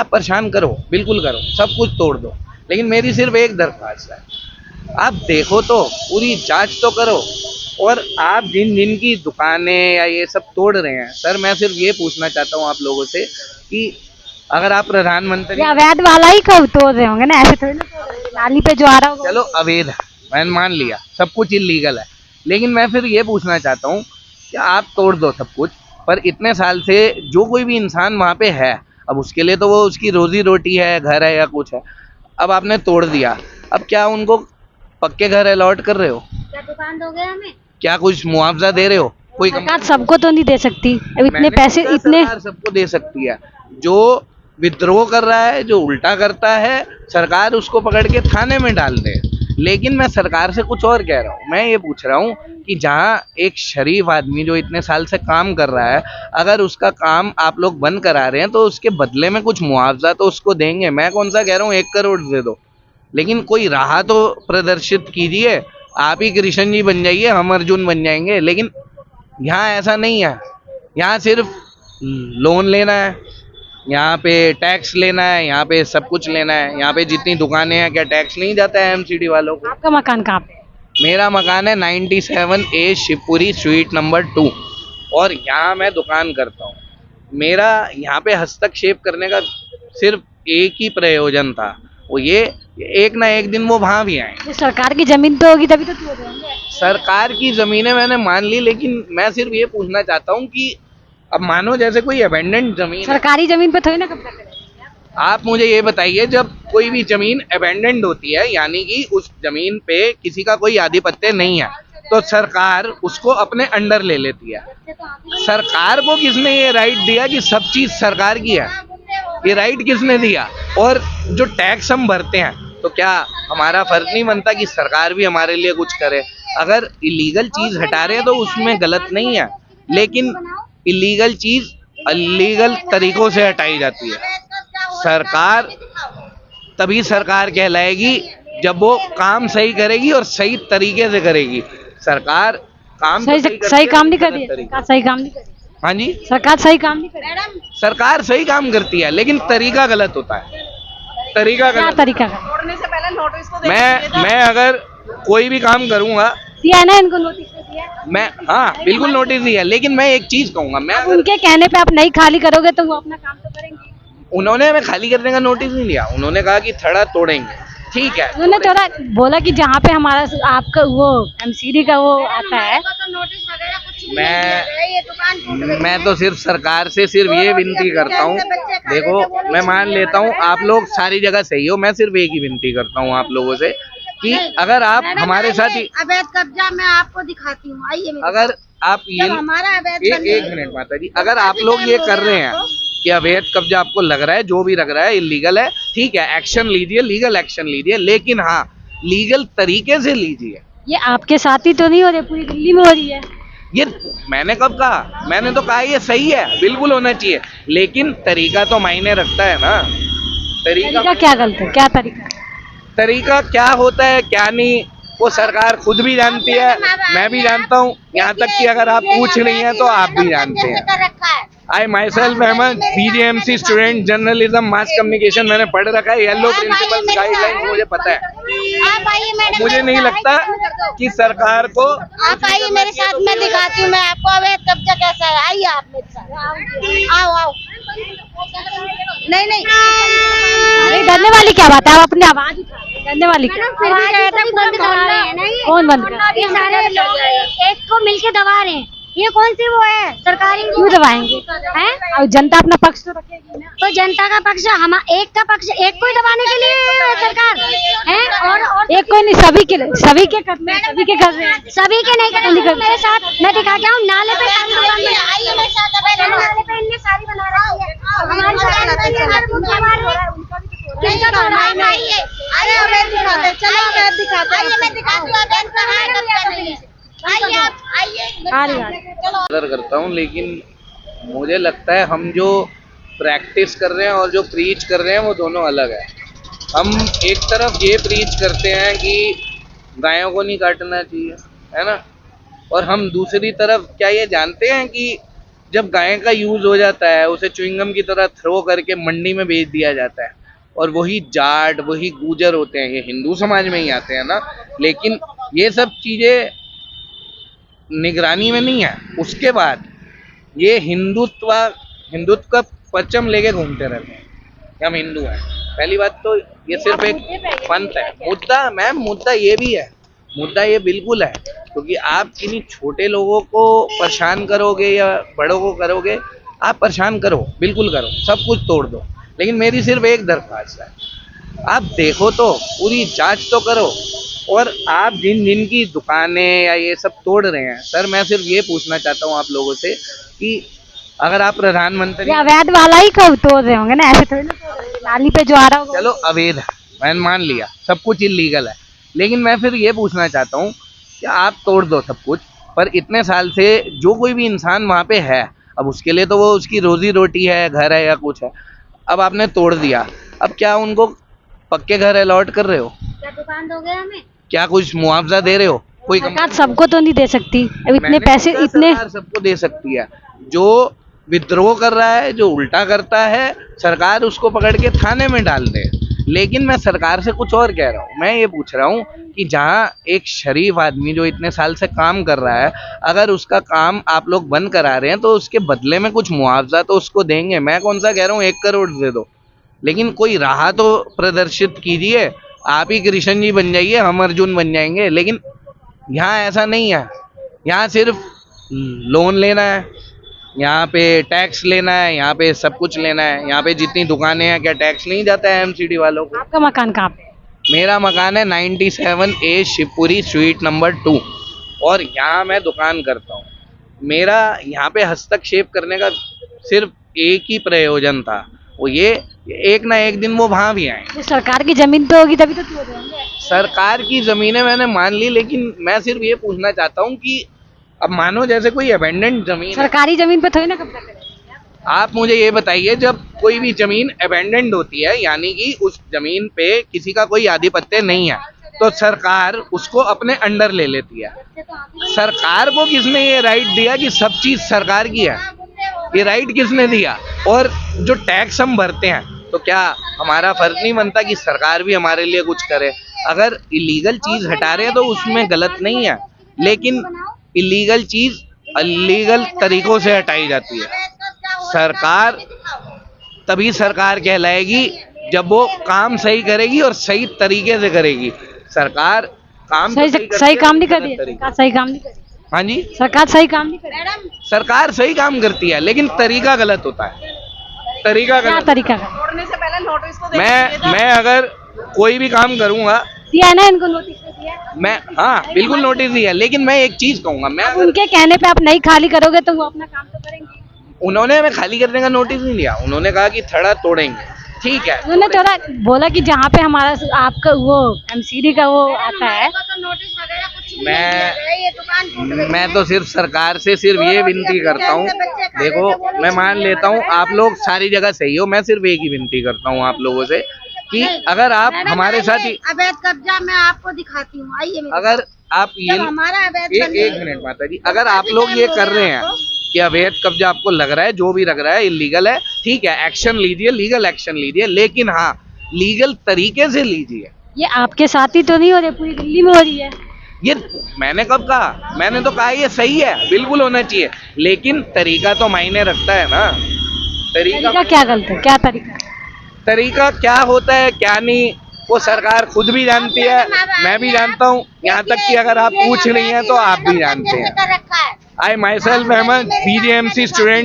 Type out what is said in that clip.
आप परेशान करो, बिल्कुल करो, सब कुछ तोड़ दो, लेकिन मेरी सिर्फ एक दरख्वास्त है, आप देखो तो, पूरी जांच तो करो। और आप जिन जिन की दुकानें या ये सब तोड़ रहे हैं, सर मैं सिर्फ ये पूछना चाहता हूँ आप लोगों से कि अगर आप प्रधानमंत्री, ये अवैध वाला ही कब तोड़ रहे होंगे ना, ऐसे थोड़ी ना तोड़ रहे होंगे। नाली पे जो आ रहा होगा चलो अवैध है, मैंने मान लिया सब कुछ इलीगल है, लेकिन मैं फिर ये पूछना चाहता हूँ कि आप तोड़ दो सब कुछ, पर इतने साल से जो कोई भी इंसान वहाँ पे है, अब उसके लिए तो वो उसकी रोजी रोटी है, घर है या कुछ है, अब आपने तोड़ दिया, अब क्या उनको पक्के घर अलॉट कर रहे हो? क्या दुकान दोगे हमें? क्या कुछ मुआवजा दे रहे हो? कोई सरकार सबको तो नहीं दे सकती, अब इतने मैंने पैसे सोचा इतने सरकार सबको दे सकती है, जो विद्रोह कर रहा है, जो उल्टा करता है, सरकार उसको पकड़ के थाने में डाल दे। लेकिन मैं सरकार से कुछ और कह रहा हूँ, मैं ये पूछ रहा हूँ कि जहाँ एक शरीफ आदमी जो इतने साल से काम कर रहा है, अगर उसका काम आप लोग बंद करा रहे हैं तो उसके बदले में कुछ मुआवजा तो उसको देंगे। मैं कौन सा कह रहा हूँ 1 करोड़ दे दो, लेकिन कोई राह तो प्रदर्शित कीजिए। आप ही कृष्ण जी बन जाइए, हम अर्जुन बन जाएंगे, लेकिन यहाँ ऐसा नहीं है। यहाँ सिर्फ लोन लेना है, यहाँ पे टैक्स लेना है, यहाँ पे सब कुछ लेना है। यहाँ पे जितनी दुकानें हैं, क्या टैक्स नहीं जाता है एमसीडी वालों को? आपका मकान कहाँ पे है? मेरा मकान है 97A शिवपुरी स्वीट नंबर 2 और यहाँ मैं दुकान करता हूँ। मेरा यहाँ पे हस्तक्षेप करने का सिर्फ एक ही प्रयोजन था, वो ये एक ना एक दिन वो वहाँ भी आए। ये सरकार की जमीन तो होगी तभी तो तोड़ रहे होंगे। सरकार की जमीनें मैंने मान ली, लेकिन मैं सिर्फ ये पूछना चाहता हूँ कि अब मानो जैसे कोई अबेंडेंट जमीन है, सरकारी जमीन पे थोड़ी ना कब्जा करेंगे। आप मुझे ये बताइए, जब कोई भी जमीन अबेंडेंट होती है, यानी कि उस जमीन पे किसी का कोई आधिपत्य नहीं है, तो सरकार उसको अपने अंडर ले लेती है। सरकार को किसने ये राइट दिया कि सब चीज सरकार की है? ये राइट किसने दिया? और जो टैक्स हम भरते हैं, तो क्या हमारा फर्ज नहीं बनता कि सरकार भी हमारे लिए कुछ करे? अगर इलीगल चीज हटा रहे हैं तो उसमें गलत नहीं है, लेकिन इलीगल चीज इलीगल तरीकों से हटाई जाती है। सरकार तभी सरकार कहलाएगी जब वो काम सही करेगी और सही तरीके से करेगी। सरकार काम तो सही काम नहीं कर रही है, सरकार सही काम नहीं कर रही। हाँ जी, सरकार सही काम नहीं कर रही। सरकार सही काम करती है, लेकिन तरीका गलत होता है। तरीका क्या गलत। तरीका है? तोड़ने से पहले नोटिस तो मैं अगर कोई भी काम करूंगा, दिया है ना इनको, नोटिस तो दिया है। मैं हाँ बिल्कुल नोटिस दिया, लेकिन मैं एक चीज कहूंगा, मैं अब अगर उनके कहने पे आप नहीं खाली करोगे तो वो अपना काम तो करेंगे। उन्होंने हमें खाली करने का नोटिस नहीं लिया, उन्होंने कहा कि थड़ा तोड़ेंगे, ठीक है। उन्होंने थोड़ा बोला कि जहाँ पे हमारा आपका वो एमसीडी का वो आता है, मैं तो सिर्फ सरकार से सिर्फ ये विनती करता हूँ, देखो मैं मान लेता हूँ आप लोग सारी जगह सही हो, मैं सिर्फ एक ही विनती करता हूँ आप लोगों से कि अगर आप हमारे साथ ही अवैध कब्जा मैं आपको दिखाती हूँ, आइए मेरे अगर आप ये जब हमारा अवैध एक मिनट माता जी, अगर आप लोग ये कर रहे हैं कि अवैध कब्जा आपको लग रहा है, जो भी लग रहा है इलीगल है, ठीक है, एक्शन लीजिए, लीगल एक्शन लीजिए, लेकिन हाँ लीगल तरीके से लीजिए। ये आपके साथ ही तो नहीं हो रही, पूरी दिल्ली में हो रही है। ये मैंने कब कहा? मैंने तो कहा ये सही है, बिल्कुल होना चाहिए, लेकिन तरीका तो मायने रखता है ना। तरीका क्या गलत है? क्या तरीका? तरीका क्या होता है क्या नहीं, वो सरकार खुद भी जानती है, मैं भी जानता हूँ, यहाँ तक कि अगर आप पूछ रही हैं तो आप भी जानते हैं। I myself Ahmad, BJMC student, journalism mass communication मैंने पढ़ रखा है, येलो प्रिंसिपल गाइडलाइन मुझे पता है। आप आइए मैडम, मुझे नहीं लगता कि सरकार को, आप आइए मेरे साथ, मैं दिखाती हूँ मैं आपको अवैध कब्जा कैसा है। आइए आप मेरे साथ, आओ आओ। नहीं नहीं नहीं, डरने वाली क्या बात है? आप अपनी आवाज डरने वाली क्या? कौन बंद कर? ये सारे लोग एक को मिलके दबा रहे हैं, ये कौन सी वो है सरकारी? क्यों दबाएंगे? हैं? और जनता अपना पक्ष तो रखेगी ना। तो जनता का पक्ष, हम एक का पक्ष, एक को ही दबाने के लिए सरकार है। और एक कोई नहीं, सभी के सभी के कर रहे हैं, सभी के कर रहे हैं। सभी के नहीं कर मेरे साथ, मैं दिखा के आऊँ नाले पे, आइए मेरे साथ, नाले पे इनने सारी बना रखी है। कदर करता हूँ, लेकिन मुझे लगता है हम जो प्रैक्टिस कर रहे हैं और जो प्रीच कर रहे हैं वो दोनों अलग है। हम एक तरफ ये प्रीच करते हैं कि गायों को नहीं काटना चाहिए, है ना, और हम दूसरी तरफ क्या ये जानते हैं कि जब गाय का यूज हो जाता है उसे च्युइंगम की तरह थ्रो करके मंडी में बेच दिया जाता है, और वही जाट वही गुजर होते हैं, ये हिंदू समाज में ही आते हैं ना, लेकिन ये सब चीजें निगरानी में नहीं है। उसके बाद ये हिंदुत्व का परचम लेके घूमते रहते हैं कि हम हिंदू हैं। पहली बात तो ये सिर्फ एक पंथ है। मुद्दा ये भी है, मुद्दा ये बिल्कुल है, क्योंकि आप किन्हीं छोटे लोगों को परेशान करोगे या बड़ों को करोगे, आप परेशान करो, बिल्कुल करो, सब कुछ तोड़ दो, लेकिन मेरी सिर्फ एक दरख्वास्त है, आप देखो तो, पूरी जांच तो करो। और आप जिन की दुकानें या ये सब तोड़ रहे हैं, सर मैं सिर्फ ये पूछना चाहता हूँ आप लोगों से कि अगर आप प्रधानमंत्री, ये अवैध वाला ही कब तोड़ रहे होंगे ना, ऐसे थोड़ी ना तोड़ रहे होंगे। नाली पे जो आ रहा होगा चलो अवैध है, मैंने मान लिया, सब कुछ इलीगल है, लेकिन मैं फिर ये पूछना चाहता हूँ कि आप तोड़ दो सब कुछ, पर इतने साल से जो कोई भी इंसान वहाँ पे है, अब उसके लिए तो वो उसकी रोजी रोटी है, घर है या कुछ है, अब आपने तोड़ दिया, अब क्या उनको पक्के घर अलॉट कर रहे हो? क्या दुकान दोगे हमें? क्या कुछ मुआवजा दे रहे हो? कोई सरकार सबको तो नहीं दे सकती, अब इतने मैंने पैसे सोचा इतने सरकार सबको दे सकती है। जो विद्रोह कर रहा है, जो उल्टा करता है, सरकार उसको पकड़ के थाने में डाल दे। लेकिन मैं सरकार से कुछ और कह रहा हूँ, मैं ये पूछ रहा हूँ कि जहाँ एक शरीफ आदमी जो इतने साल से काम कर रहा है, अगर उसका काम आप लोग बंद करा रहे हैं तो उसके बदले में कुछ मुआवजा तो उसको देंगे। मैं कौन सा कह रहा हूँ 1 करोड़ दे दो, लेकिन कोई राह तो प्रदर्शित कीजिए। आप ही कृष्ण जी बन जाइए, हम अर्जुन बन जाएंगे, लेकिन यहाँ ऐसा नहीं है। यहाँ सिर्फ लोन लेना है, यहाँ पे टैक्स लेना है, यहाँ पे सब कुछ लेना है। यहाँ पे जितनी दुकानें हैं, क्या टैक्स नहीं जाता है एमसीडी वालों को? आपका मकान कहाँ पे है? मेरा मकान है 97A शिवपुरी स्ट्रीट नंबर 2, और यहाँ मैं दुकान करता हूँ। मेरा यहाँ पे हस्तक्षेप करने का सिर्फ एक ही प्रयोजन था, वो ये एक ना एक दिन वो वहाँ भी आए। वो सरकार की जमीन पे होगी तभी तो तोड़ रहे होंगे। सरकार की जमीनें मैंने मान ली, लेकिन मैं सिर्फ ये पूछना चाहता हूँ कि अब मानो जैसे कोई अबेंडेंट जमीन है, सरकारी जमीन पे थोड़ी ना कब्जा करेंगे। आप मुझे ये बताइए, जब कोई भी जमीन अबेंडेंट होती है, यानी कि उस जमीन पे किसी का कोई आधिपत्य नहीं है, तो सरकार उसको अपने अंडर ले लेती है। सरकार को किसने ये राइट दिया कि सब चीज सरकार की है? ये राइट किसने दिया? और जो टैक्स हम भरते हैं, तो क्या हमारा फर्ज नहीं बनता कि सरकार भी हमारे लिए कुछ करे? अगर इलीगल चीज हटा रहे हैं तो उसमें गलत नहीं है, लेकिन इलीगल चीज इलीगल तरीकों से हटाई जाती है। सरकार तभी सरकार कहलाएगी जब वो काम सही करेगी और सही तरीके से करेगी। सरकार काम तो सही काम नहीं कर रही है, सरकार सही काम नहीं कर रही। हाँ जी, सरकार सही काम नहीं कर रही। सरकार सही काम करती है, लेकिन तरीका गलत होता है। तरीका क्या गलत। तरीका है? तोड़ने से पहले नोटिस तो मैं अगर कोई भी काम करूंगा, दिया है ना इनको, नोटिस तो दिया है। मैं, हाँ बिल्कुल नोटिस दिया, लेकिन मैं एक चीज कहूंगा, मैं अब अगर उनके कहने पे आप नहीं खाली करोगे तो वो अपना काम तो करेंगे। उन्होंने हमें खाली करने का नोटिस नहीं दिया, उन्होंने कहा कि थड़ा तोड़ेंगे, ठीक है। उन्होंने थोड़ा बोला कि जहाँ पे हमारा आपका वो एमसीडी का वो आता है, नोटिस वगैरह कुछ भी नहीं दिया गया, ये दुकान टूट गई। मैं तो सिर्फ सरकार से सिर्फ ये विनती करता हूँ, देखो मैं मान लेता हूँ आप लोग सारी जगह सही हो, मैं सिर्फ एक ही विनती करता हूँ आप लोगों से कि अगर आप हमारे साथ ही, अवैध कब्जा मैं आपको दिखाती हूँ, आइए मेरे अगर आप ये जब हमारा अवैध एक मिनट माता जी, अगर आप लोग ये कर रहे हैं कि अवैध कब्जा आपको लग रहा है, जो भी लग रहा है इलीगल है, ठीक है, एक्शन लीजिए, लीगल एक्शन लीजिए, लेकिन हाँ लीगल तरीके से लीजिए। ये आपके साथ ही तो नहीं हो रही, पूरी दिल्ली में हो रही है। ये मैंने कब कहा? मैंने तो कहा ये सही है, बिल्कुल होना चाहिए, लेकिन तरीका तो मायने रखता है ना। तरीका क्या गलत है? क्या तरीका क्या होता है क्या नहीं, वो सरकार खुद भी जानती है, मैं भी जानता हूँ, यहाँ तक कि अगर आप पूछ रही हैं तो आप भी जानते हैं। रखा है। I myself am a BJMC student